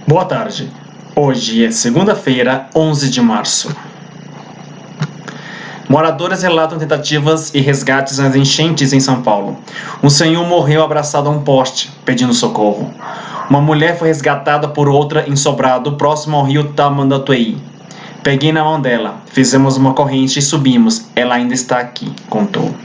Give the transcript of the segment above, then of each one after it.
Boa tarde. Hoje é segunda-feira, 11 de março. Moradores relatam tentativas e resgates nas enchentes em São Paulo. Um senhor morreu abraçado a um poste, pedindo socorro. Uma mulher foi resgatada por outra em Sobrado, próximo ao rio Tamanduateí. Peguei na mão dela, fizemos uma corrente e subimos. Ela ainda está aqui, contou.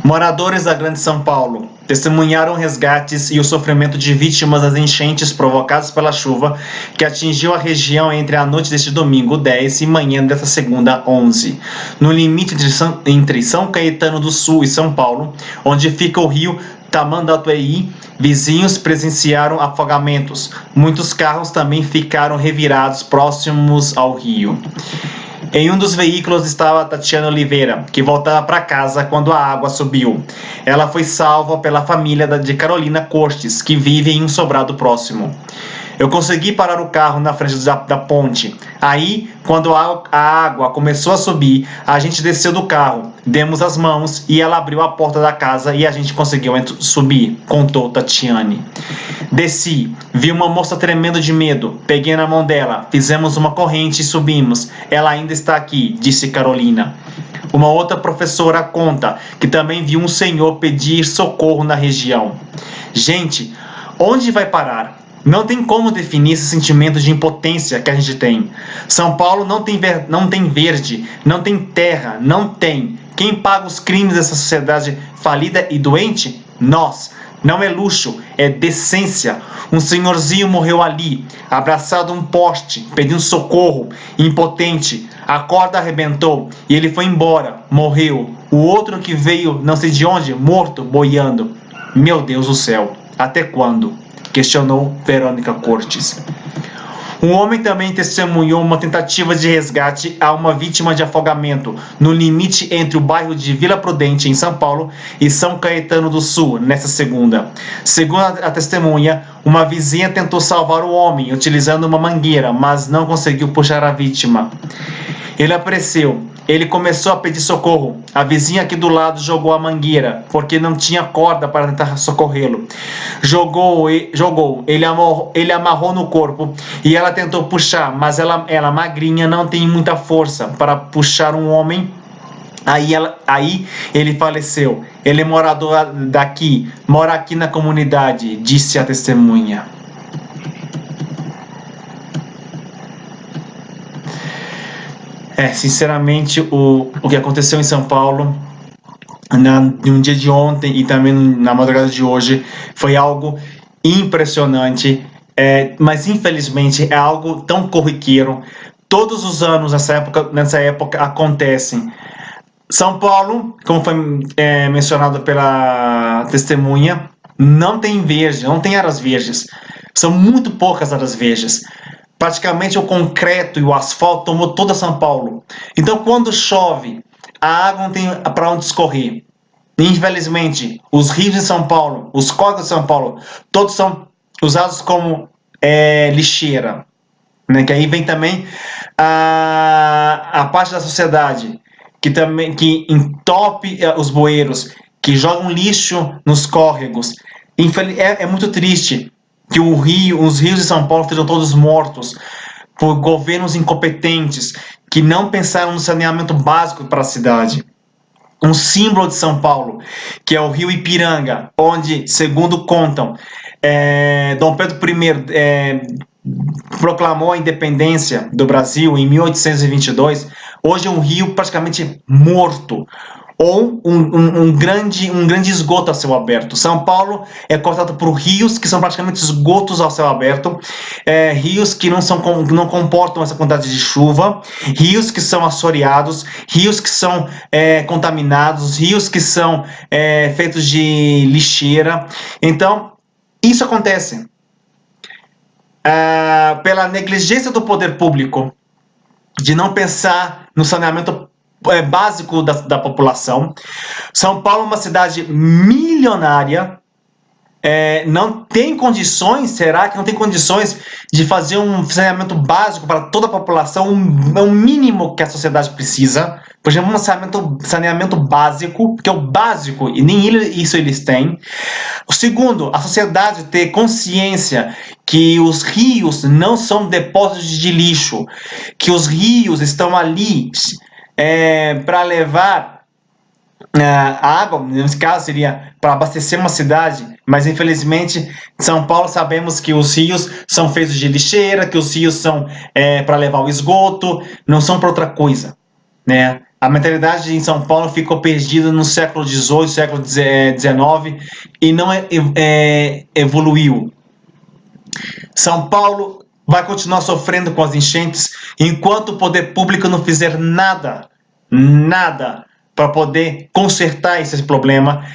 Moradores da Grande São Paulo testemunharam resgates e o sofrimento de vítimas das enchentes provocadas pela chuva que atingiu a região entre a noite deste domingo 10 e manhã desta segunda 11. No limite entre São Caetano do Sul e São Paulo, onde fica o rio Tamanduateí, vizinhos presenciaram afogamentos. Muitos carros também ficaram revirados próximos ao rio. Em um dos veículos estava Tatiana Oliveira, que voltava para casa quando a água subiu. Ela foi salva pela família de Carolina Cortes, que vive em um sobrado próximo. Eu consegui parar o carro na frente da ponte. Aí, quando a água começou a subir, a gente desceu do carro, demos as mãos e ela abriu a porta da casa e a gente conseguiu subir, contou Tatiane. Desci, vi uma moça tremendo de medo, peguei na mão dela, fizemos uma corrente e subimos. Ela ainda está aqui, disse Carolina. Uma outra professora conta que também viu um senhor pedir socorro na região. Gente, onde vai parar? Não tem como definir esse sentimento de impotência que a gente tem. São Paulo não tem verde, não tem terra, não tem. Quem paga os crimes dessa sociedade falida e doente? Nós. Não é luxo, é decência. Um senhorzinho morreu ali, abraçado a um poste, pedindo socorro, impotente. A corda arrebentou e ele foi embora, morreu. O outro que veio, não sei de onde, morto, boiando. Meu Deus do céu, até quando? Questionou Verônica Cortes. Um homem também testemunhou uma tentativa de resgate a uma vítima de afogamento no limite entre o bairro de Vila Prudente, em São Paulo, e São Caetano do Sul, nesta segunda. Segundo a testemunha, uma vizinha tentou salvar o homem utilizando uma mangueira, mas não conseguiu puxar a vítima. Ele apareceu. Ele começou a pedir socorro. A vizinha aqui do lado jogou a mangueira, porque não tinha corda para tentar socorrê-lo. Jogou, ele amarrou no corpo e ela tentou puxar, mas ela magrinha, não tem muita força para puxar um homem. Aí ele faleceu. Ele é morador daqui, mora aqui na comunidade, disse a testemunha. Sinceramente, o que aconteceu em São Paulo no dia de ontem e também na madrugada de hoje foi algo impressionante, mas infelizmente é algo tão corriqueiro. Todos os anos nessa época acontecem. São Paulo, como foi mencionado pela testemunha, não tem verde, não tem áreas verdes. São muito poucas áreas verdes. Praticamente o concreto e o asfalto tomou toda São Paulo. Então, quando chove, a água não tem para onde escorrer. Infelizmente, os rios de São Paulo, os córregos de São Paulo, todos são usados como lixeira. Né? Que aí vem também a parte da sociedade que entope os bueiros, que jogam lixo nos córregos. É muito triste que os rios de São Paulo estejam todos mortos por governos incompetentes que não pensaram no saneamento básico para a cidade. Um símbolo de São Paulo, que é o rio Ipiranga, onde, segundo contam, Dom Pedro I proclamou a independência do Brasil em 1822, hoje é um rio praticamente morto, ou um grande esgoto a céu aberto. São Paulo é cortado por rios que são praticamente esgotos ao céu aberto, rios que não comportam essa quantidade de chuva, rios que são assoreados, rios que são contaminados, rios que são feitos de lixeira. Então, isso acontece pela negligência do poder público de não pensar no saneamento básico da população. São Paulo é uma cidade milionária, não tem condições, será que não tem condições de fazer um saneamento básico para toda a população, o mínimo que a sociedade precisa? Por exemplo, um saneamento básico, que é o básico, e nem isso eles têm. O segundo, a sociedade ter consciência que os rios não são depósitos de lixo, que os rios estão ali para levar a água, nesse caso seria para abastecer uma cidade, mas infelizmente em São Paulo sabemos que os rios são feitos de lixeira, que os rios são para levar o esgoto, não são para outra coisa, né? A mentalidade em São Paulo ficou perdida no século XVIII, século XIX e não evoluiu. São Paulo vai continuar sofrendo com as enchentes enquanto o poder público não fizer nada para poder consertar esse problema,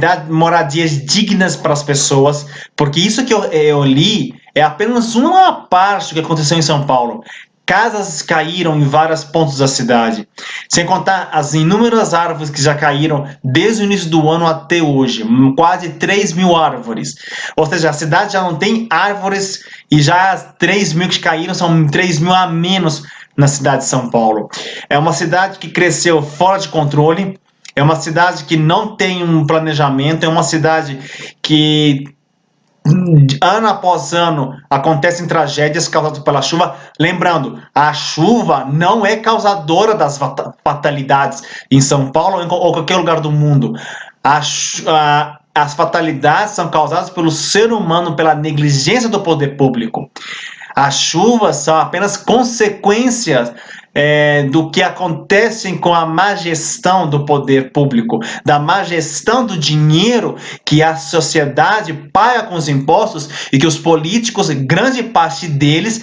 dar moradias dignas para as pessoas, porque isso que eu li é apenas uma parte do que aconteceu em São Paulo. Casas caíram em vários pontos da cidade, sem contar as inúmeras árvores que já caíram desde o início do ano até hoje, quase 3 mil árvores. Ou seja, a cidade já não tem árvores e já as 3 mil que caíram são 3 mil a menos na cidade de São Paulo. É uma cidade que cresceu fora de controle, é uma cidade que não tem um planejamento, é uma cidade que ano após ano acontecem tragédias causadas pela chuva. Lembrando, a chuva não é causadora das fatalidades em São Paulo ou em qualquer lugar do mundo. As fatalidades são causadas pelo ser humano, pela negligência do poder público. As chuvas são apenas consequências do que acontece com a má gestão do poder público, da má gestão do dinheiro que a sociedade paga com os impostos e que os políticos, grande parte deles,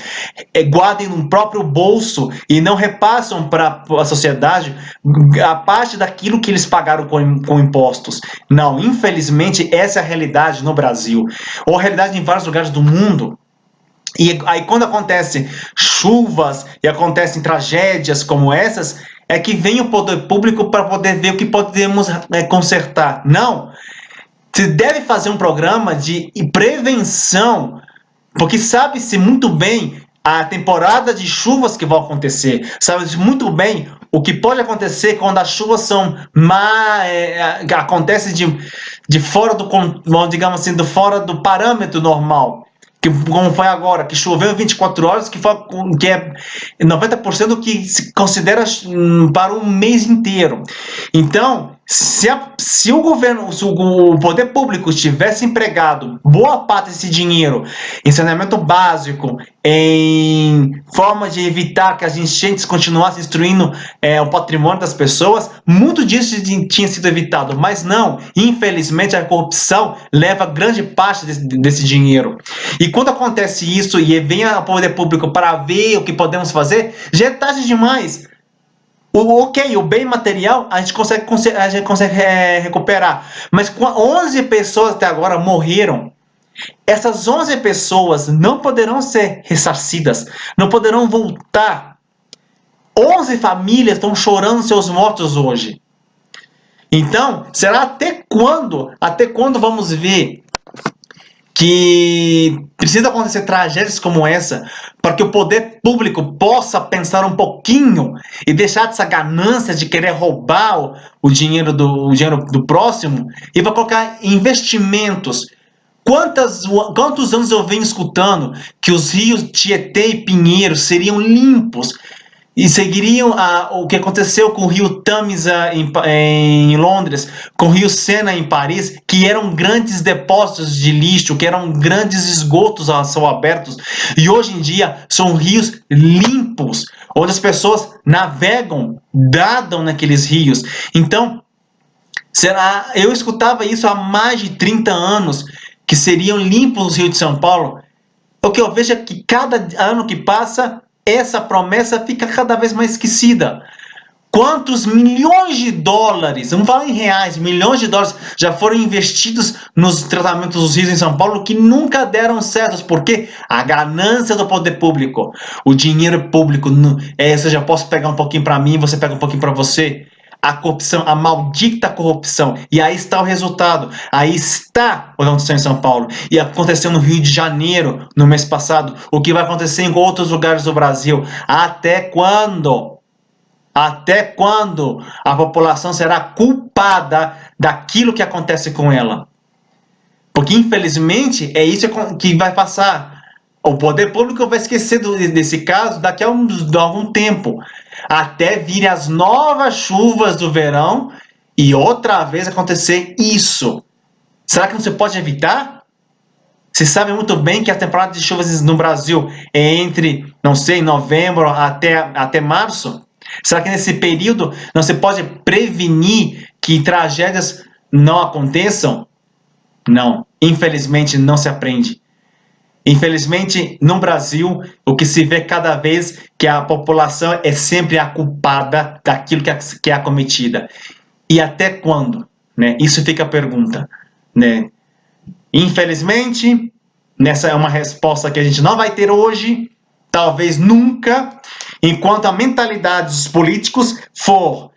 guardem no próprio bolso e não repassam para a sociedade a parte daquilo que eles pagaram com impostos. Não, infelizmente, essa é a realidade no Brasil, ou a realidade em vários lugares do mundo. E aí quando acontecem chuvas e acontecem tragédias como essas, é que vem o poder público para poder ver o que podemos consertar. Não, se deve fazer um programa de prevenção, porque sabe-se muito bem a temporada de chuvas que vão acontecer, sabe-se muito bem o que pode acontecer quando as chuvas são acontece de fora do, digamos assim, fora do parâmetro normal. Como foi agora, que choveu em 24 horas, que é 90% do que se considera para um mês inteiro. Então, se o governo, se o poder público tivesse empregado boa parte desse dinheiro em saneamento básico, em forma de evitar que as enchentes continuassem destruindo o patrimônio das pessoas, muito disso tinha sido evitado. Mas não, infelizmente a corrupção leva grande parte desse dinheiro. E quando acontece isso e vem o poder público para ver o que podemos fazer, já é tarde demais. O bem material a gente consegue recuperar, mas 11 pessoas até agora morreram. Essas 11 pessoas não poderão ser ressarcidas, não poderão voltar. 11 famílias estão chorando seus mortos hoje. Então, será até quando vamos ver que precisa acontecer tragédias como essa para que o poder público possa pensar um pouquinho e deixar dessa ganância de querer roubar o dinheiro do próximo e vai colocar investimentos? Quantos anos eu venho escutando que os rios Tietê e Pinheiro seriam limpos e seguiriam o que aconteceu com o rio Tamisa em Londres, com o rio Sena em Paris, que eram grandes depósitos de lixo, que eram grandes esgotos a céu aberto, e hoje em dia são rios limpos, onde as pessoas navegam, nadam naqueles rios. Então, eu escutava isso há mais de 30 anos, que seriam limpos os rios de São Paulo. O que eu vejo é que cada ano que passa, essa promessa fica cada vez mais esquecida. Quantos milhões de dólares, não falo em reais, milhões de dólares já foram investidos nos tratamentos dos rios em São Paulo que nunca deram certo, porque a ganância do poder público, o dinheiro público, ou seja, eu posso pegar um pouquinho para mim, você pega um pouquinho para você. a corrupção, a maldita corrupção. E aí está o resultado. Aí está o que aconteceu em São Paulo. E aconteceu no Rio de Janeiro, no mês passado. O que vai acontecer em outros lugares do Brasil. Até quando? Até quando a população será culpada daquilo que acontece com ela? Porque, infelizmente, é isso que vai passar. O poder público vai esquecer desse caso daqui a algum tempo. Até virem as novas chuvas do verão e outra vez acontecer isso. Será que não se pode evitar? Você sabe muito bem que a temporada de chuvas no Brasil é entre, não sei, novembro até março. Será que nesse período não se pode prevenir que tragédias não aconteçam? Não. Infelizmente não se aprende. Infelizmente, no Brasil, o que se vê cada vez que a população é sempre a culpada daquilo que é acometida. E até quando? Né? Isso fica a pergunta. Né? Infelizmente, nessa é uma resposta que a gente não vai ter hoje, talvez nunca, enquanto a mentalidade dos políticos for: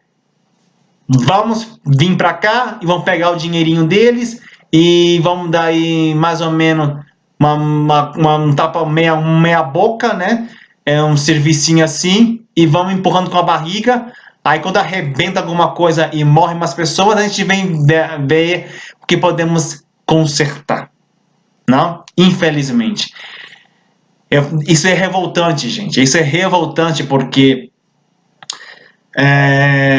vamos vir para cá e vamos pegar o dinheirinho deles e vamos dar aí mais ou menos um tapa meia boca, né? É um servicinho assim, e vamos empurrando com a barriga. Aí quando arrebenta alguma coisa e morrem umas pessoas, a gente vem ver o que podemos consertar. Não? Infelizmente. Isso é revoltante, gente. Isso é revoltante porque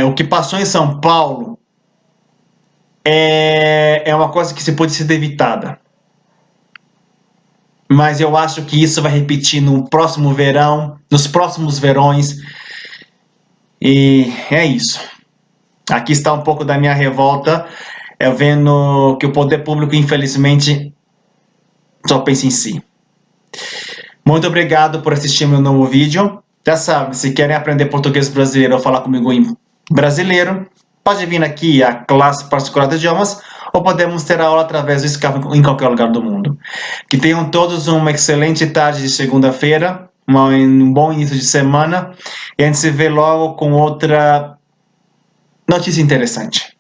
o que passou em São Paulo é uma coisa que pode ser evitada. Mas eu acho que isso vai repetir no próximo verão, nos próximos verões. E é isso. Aqui está um pouco da minha revolta. Eu vendo que o poder público, infelizmente, só pensa em si. Muito obrigado por assistir meu novo vídeo. Já sabe, se querem aprender português brasileiro ou falar comigo em brasileiro, pode vir aqui a classe particular de idiomas, ou podemos ter a aula através do Skype em qualquer lugar do mundo. Que tenham todos uma excelente tarde de segunda-feira, um bom início de semana, e a gente se vê logo com outra notícia interessante.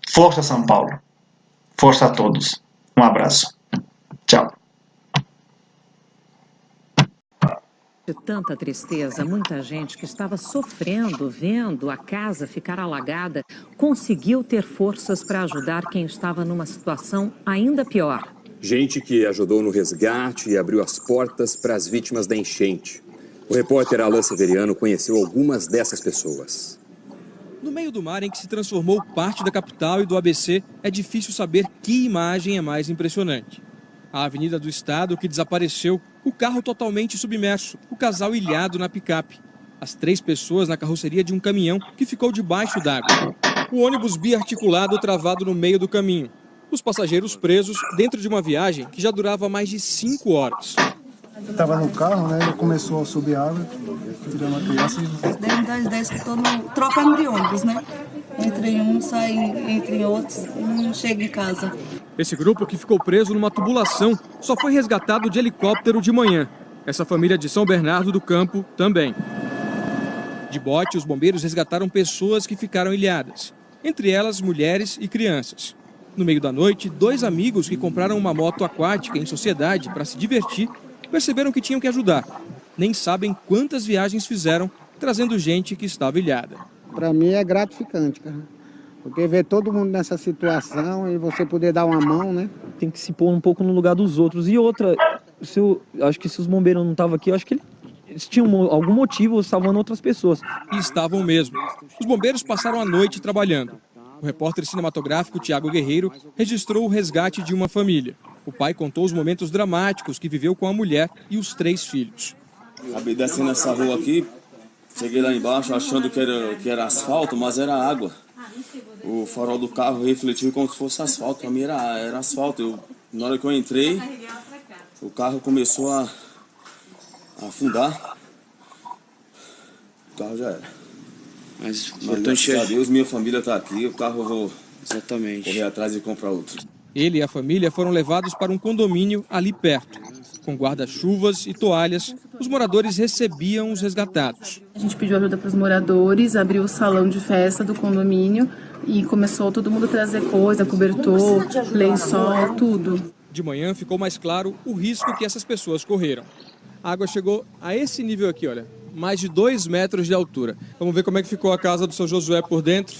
Força São Paulo. Força a todos. Um abraço. Tchau. De tanta tristeza, muita gente que estava sofrendo, vendo a casa ficar alagada, conseguiu ter forças para ajudar quem estava numa situação ainda pior. Gente que ajudou no resgate e abriu as portas para as vítimas da enchente. O repórter Alan Severiano conheceu algumas dessas pessoas. No meio do mar em que se transformou parte da capital e do ABC, é difícil saber que imagem é mais impressionante. A Avenida do Estado, que desapareceu, o carro totalmente submerso, o casal ilhado na picape. As 3 pessoas na carroceria de um caminhão que ficou debaixo d'água. O ônibus biarticulado travado no meio do caminho. Os passageiros presos dentro de uma viagem que já durava mais de 5 horas. Estava no carro, né? Ele começou a subir água, tirando a criança e... Desde as 10 que estou trocando de ônibus, né? Entre um, sai entre outros, não chega em casa. Esse grupo, que ficou preso numa tubulação, só foi resgatado de helicóptero de manhã. Essa família de São Bernardo do Campo também. De bote, os bombeiros resgataram pessoas que ficaram ilhadas. Entre elas, mulheres e crianças. No meio da noite, 2 amigos que compraram uma moto aquática em sociedade para se divertir, perceberam que tinham que ajudar. Nem sabem quantas viagens fizeram, trazendo gente que estava ilhada. Para mim é gratificante, cara. Porque ver todo mundo nessa situação e você poder dar uma mão, né? Tem que se pôr um pouco no lugar dos outros. E outra, acho que se os bombeiros não estavam aqui, eu acho que eles tinham algum motivo salvando outras pessoas. E estavam mesmo. Os bombeiros passaram a noite trabalhando. O repórter cinematográfico Tiago Guerreiro registrou o resgate de uma família. O pai contou os momentos dramáticos que viveu com a mulher e os 3 filhos. Acabei descendo essa rua aqui, cheguei lá embaixo achando que era asfalto, mas era água. O farol do carro refletiu como se fosse asfalto, para mim era asfalto. Na hora que eu entrei, o carro começou a afundar, o carro já era. Mas graças a Deus, minha família está aqui, o carro eu vou correr atrás e comprar outro. Ele e a família foram levados para um condomínio ali perto. Com guarda-chuvas e toalhas, os moradores recebiam os resgatados. A gente pediu ajuda para os moradores, abriu o salão de festa do condomínio e começou todo mundo a trazer coisa, cobertor, lençol, tudo. De manhã ficou mais claro o risco que essas pessoas correram. A água chegou a esse nível aqui, olha, mais de 2 metros de altura. Vamos ver como é que ficou a casa do seu Josué por dentro.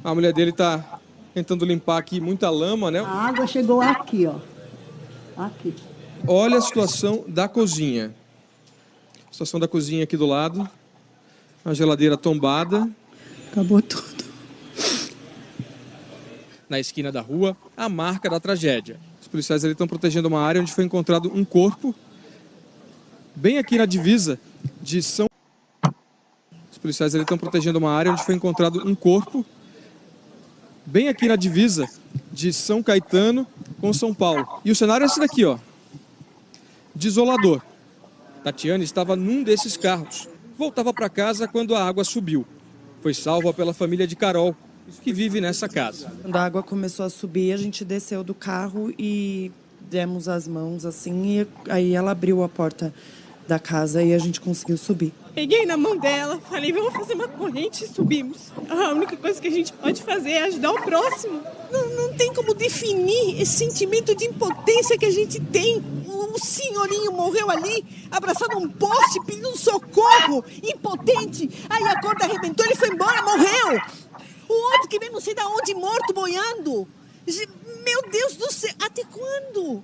A mulher dele está tentando limpar aqui muita lama, né? A água chegou aqui, ó. Aqui. Olha a situação da cozinha. A situação da cozinha aqui do lado. A geladeira tombada. Acabou tudo. Na esquina da rua, a marca da tragédia. Os policiais ali estão protegendo uma área onde foi encontrado um corpo. Bem aqui na divisa de São... Os policiais ali estão protegendo uma área onde foi encontrado um corpo. Bem aqui na divisa de São Caetano com São Paulo. E o cenário é esse daqui, ó. Desolador. Tatiane estava num desses carros. Voltava para casa quando a água subiu. Foi salva pela família de Carol, que vive nessa casa. Quando a água começou a subir, a gente desceu do carro e demos as mãos assim, e aí ela abriu a porta da casa e a gente conseguiu subir. Peguei na mão dela, falei, vamos fazer uma corrente e subimos. A única coisa que a gente pode fazer é ajudar o próximo. Não tem como definir esse sentimento de impotência que a gente tem. O senhorinho morreu ali, abraçado a um poste, pedindo socorro, impotente. Aí a corda arrebentou, ele foi embora, morreu. O outro que vem não sei de onde, morto, boiando. Meu Deus do céu, até quando?